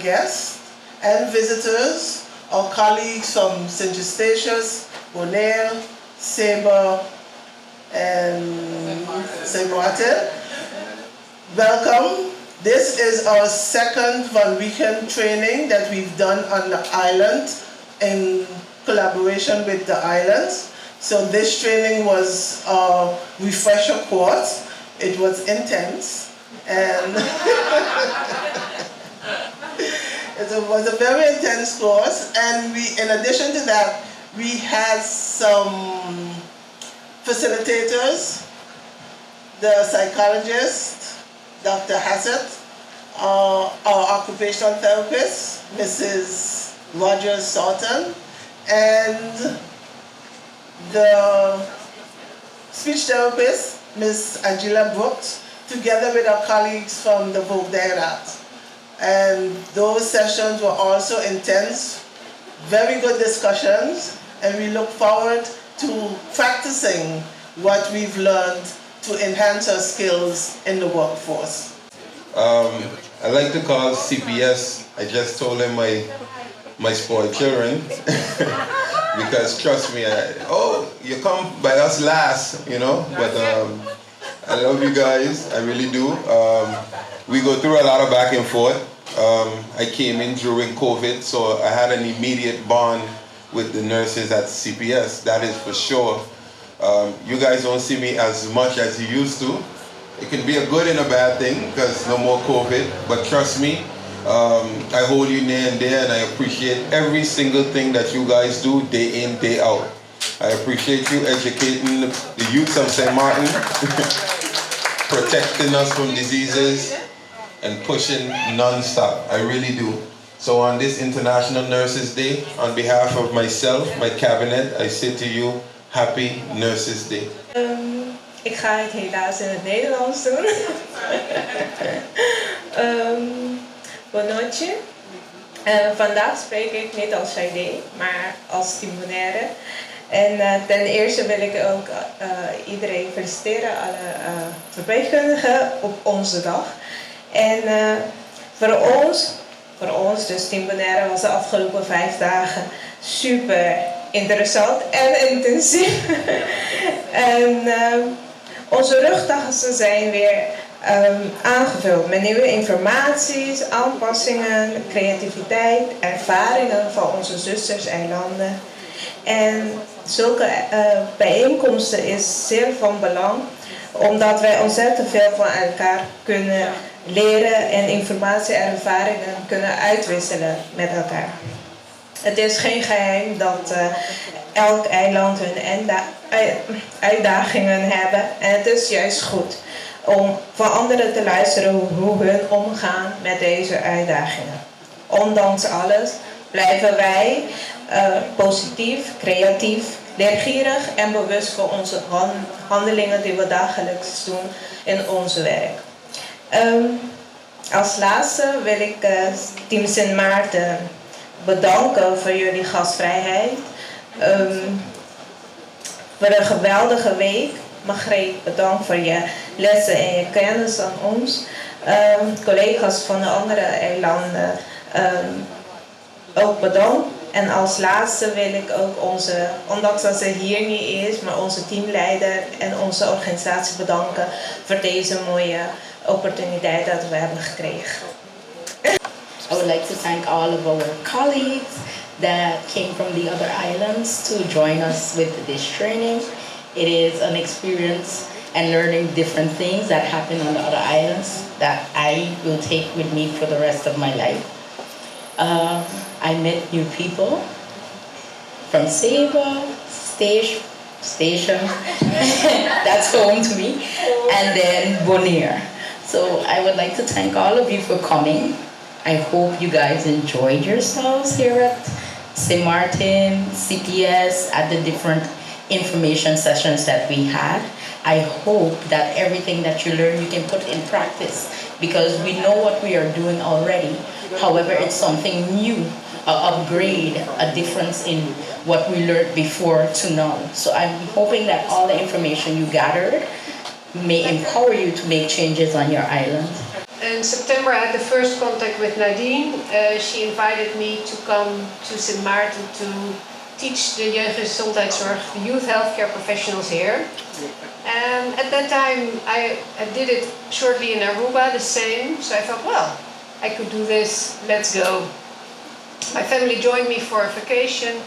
guests and visitors, our colleagues from St. Eustatius, O'Neill, Sabre, and Sint Maarten. Welcome. This is our second one-weekend training that we've done on the island in collaboration with the islands. So this training was a refresher course. It was intense, and it was a very intense course. And in addition to that, we had some facilitators, the psychologist, Dr. Hassett, our occupational therapist, Mrs. Rogers Soughton, and the speech therapist, Ms. Angela Brooks, together with our colleagues from the Vogue Diet. And those sessions were also intense, very good discussions, and we look forward to practicing what we've learned to enhance our skills in the workforce. I like to call CPS. I just told them my spoiled children. Because trust me, you come by us last, you know, but I love you guys, I really do. We go through a lot of back and forth. I came in during COVID, so I had an immediate bond with the nurses at CPS, that is for sure. You guys don't see me as much as you used to. It can be a good and a bad thing, because no more COVID, but trust me, I hold you near and dear, and I appreciate every single thing that you guys do day in, day out. I appreciate you educating the youths of Sint Maarten, protecting us from diseases, and pushing non-stop. I really do. So on this International Nurses Day, on behalf of myself, my cabinet, I say to you, Happy Nurses Day. Ik ga het helaas in het Nederlands doen. Bonotje. Vandaag spreek ik niet als CD, maar als Timonaire. En ten eerste wil ik ook iedereen feliciteren, alle verpleegkundigen op onze dag. En voor ons, dus Timonaire, was de afgelopen 5 dagen super interessant en intensief. En onze rugtassen zijn weer aangevuld met nieuwe informaties, aanpassingen, creativiteit, ervaringen van onze zusters en landen. En zulke bijeenkomsten is zeer van belang, omdat wij ontzettend veel van elkaar kunnen leren en informatie en ervaringen kunnen uitwisselen met elkaar. Het is geen geheim dat elk eiland hun uitdagingen hebben. En het is juist goed om van anderen te luisteren hoe hun omgaan met deze uitdagingen. Ondanks alles blijven wij positief, creatief, leergierig en bewust voor onze handelingen die we dagelijks doen in ons werk. Als laatste wil ik Team Sint Maarten bedanken voor jullie gastvrijheid. Voor een geweldige week. Margreet, bedankt voor je lessen en je kennis aan ons. Collega's van de andere eilanden ook bedankt. En als laatste wil ik ook ondanks dat ze hier niet is, maar onze teamleider en onze organisatie bedanken voor deze mooie opportuniteit dat we hebben gekregen. I would like to thank all of our colleagues that came from the other islands to join us with this training. It is an experience and learning different things that happen on the other islands that I will take with me for the rest of my life. I met new people from Sabre, Station, that's home to me, and then Bonaire. So I would like to thank all of you for coming. I hope you guys enjoyed yourselves here at Sint Maarten, CPS, at the different information sessions that we had. I hope that everything that you learn you can put in practice, because we know what we are doing already. However, it's something new, an upgrade, a difference in what we learned before to now. So I'm hoping that all the information you gathered may empower you to make changes on your island. in September I had the first contact with Nadine. She invited me to come to Sint Maarten to teach the jeugdgezondheidszorg, the youth healthcare professionals here. And at that time I did it shortly in Aruba, the same. So I thought, well, I could do this, let's go. My family joined me for a vacation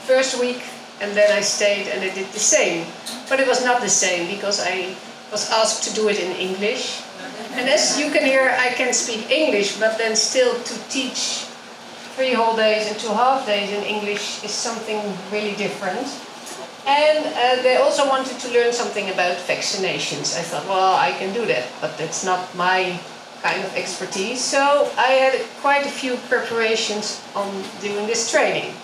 first week, and then I stayed and I did the same. But it was not the same because I was asked to do it in English. And as you can hear, I can speak English, but then still to teach 3 whole days and 2 half days in English is something really different. And they also wanted to learn something about vaccinations. I thought, well, I can do that, but that's not my kind of expertise. So I had quite a few preparations on doing this training.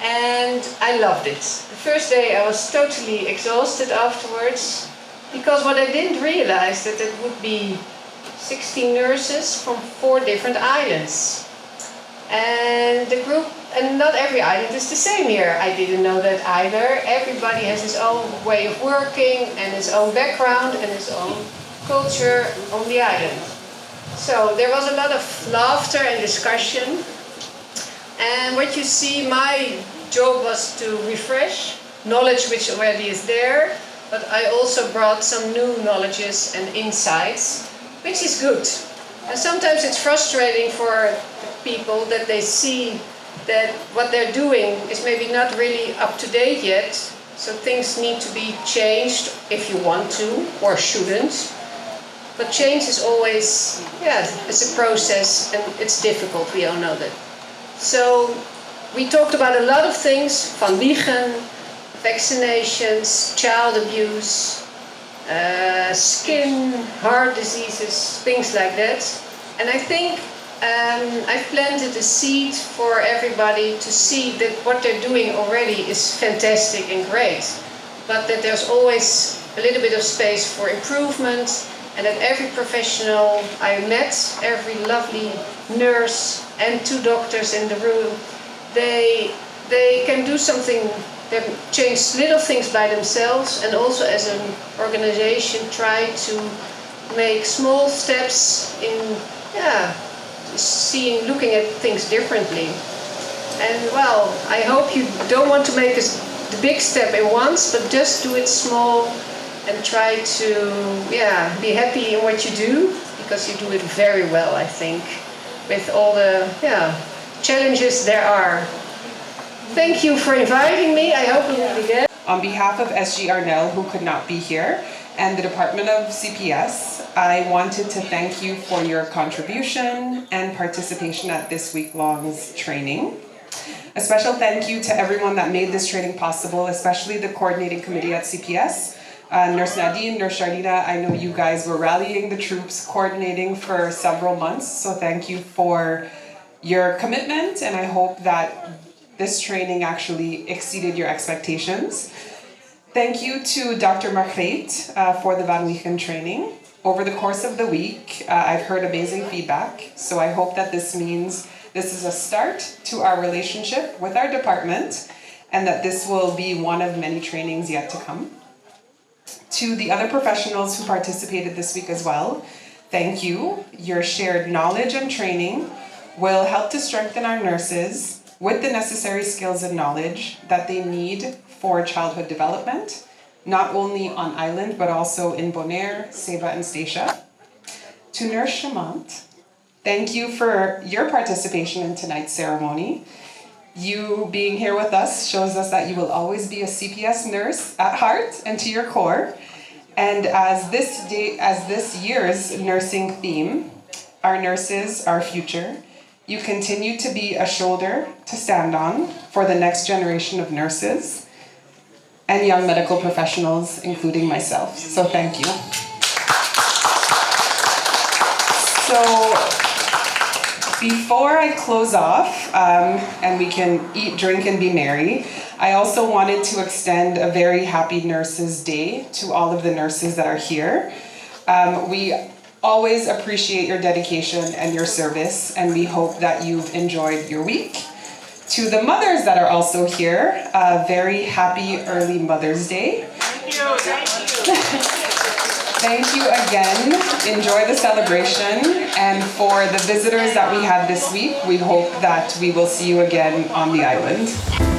And I loved it. The first day I was totally exhausted afterwards, because what I didn't realize that it would be 16 nurses from 4 different islands. And the group, and not every island is the same here. I didn't know that either. Everybody has his own way of working and his own background and his own culture on the island. So there was a lot of laughter and discussion. And what you see, my job was to refresh knowledge which already is there, but I also brought some new knowledges and insights, which is good. And sometimes it's frustrating for people that they see that what they're doing is maybe not really up to date yet, so things need to be changed if you want to or shouldn't. But change is always, it's a process and it's difficult, we all know that. So we talked about a lot of things, van liegen, vaccinations, child abuse, skin, heart diseases, things like that. And I think I've planted a seed for everybody to see that what they're doing already is fantastic and great, but that there's always a little bit of space for improvement, and that every professional I met, every lovely nurse and 2 doctors in the room, they can do something, they change little things by themselves, and also as an organization try to make small steps in looking at things differently. And well, I hope you don't want to make the big step at once, but just do it small and try to be happy in what you do, because you do it very well, I think, with all the challenges there are. Thank you for inviting me. I hope you will be there. On behalf of SG Arnell, who could not be here, and the Department of CPS, I wanted to thank you for your contribution and participation at this week-long training. A special thank you to everyone that made this training possible, especially the coordinating committee at CPS. Nurse Nadine, Nurse Charlita, I know you guys were rallying the troops, coordinating for several months, so thank you for your commitment, and I hope that this training actually exceeded your expectations. Thank you to Dr. Margreet for the Van Wiegen training. Over the course of the week, I've heard amazing feedback, so I hope that this means this is a start to our relationship with our department, and that this will be one of many trainings yet to come. To the other professionals who participated this week as well, thank you. Your shared knowledge and training will help to strengthen our nurses with the necessary skills and knowledge that they need for childhood development, not only on island, but also in Bonaire, Seba, and Statia. To Nurse Chamant, thank you for your participation in tonight's ceremony. You being here with us shows us that you will always be a CPS nurse at heart and to your core. And as this year's nursing theme, our nurses, our future, you continue to be a shoulder to stand on for the next generation of nurses and young medical professionals, including myself. So thank you. So before I close off, and we can eat, drink, and be merry, I also wanted to extend a very happy Nurses Day to all of the nurses that are here. We always appreciate your dedication and your service, and we hope that you've enjoyed your week. To the mothers that are also here, a very happy early Mother's Day. Thank you. Thank you again. Enjoy the celebration. And for the visitors that we had this week, we hope that we will see you again on the island.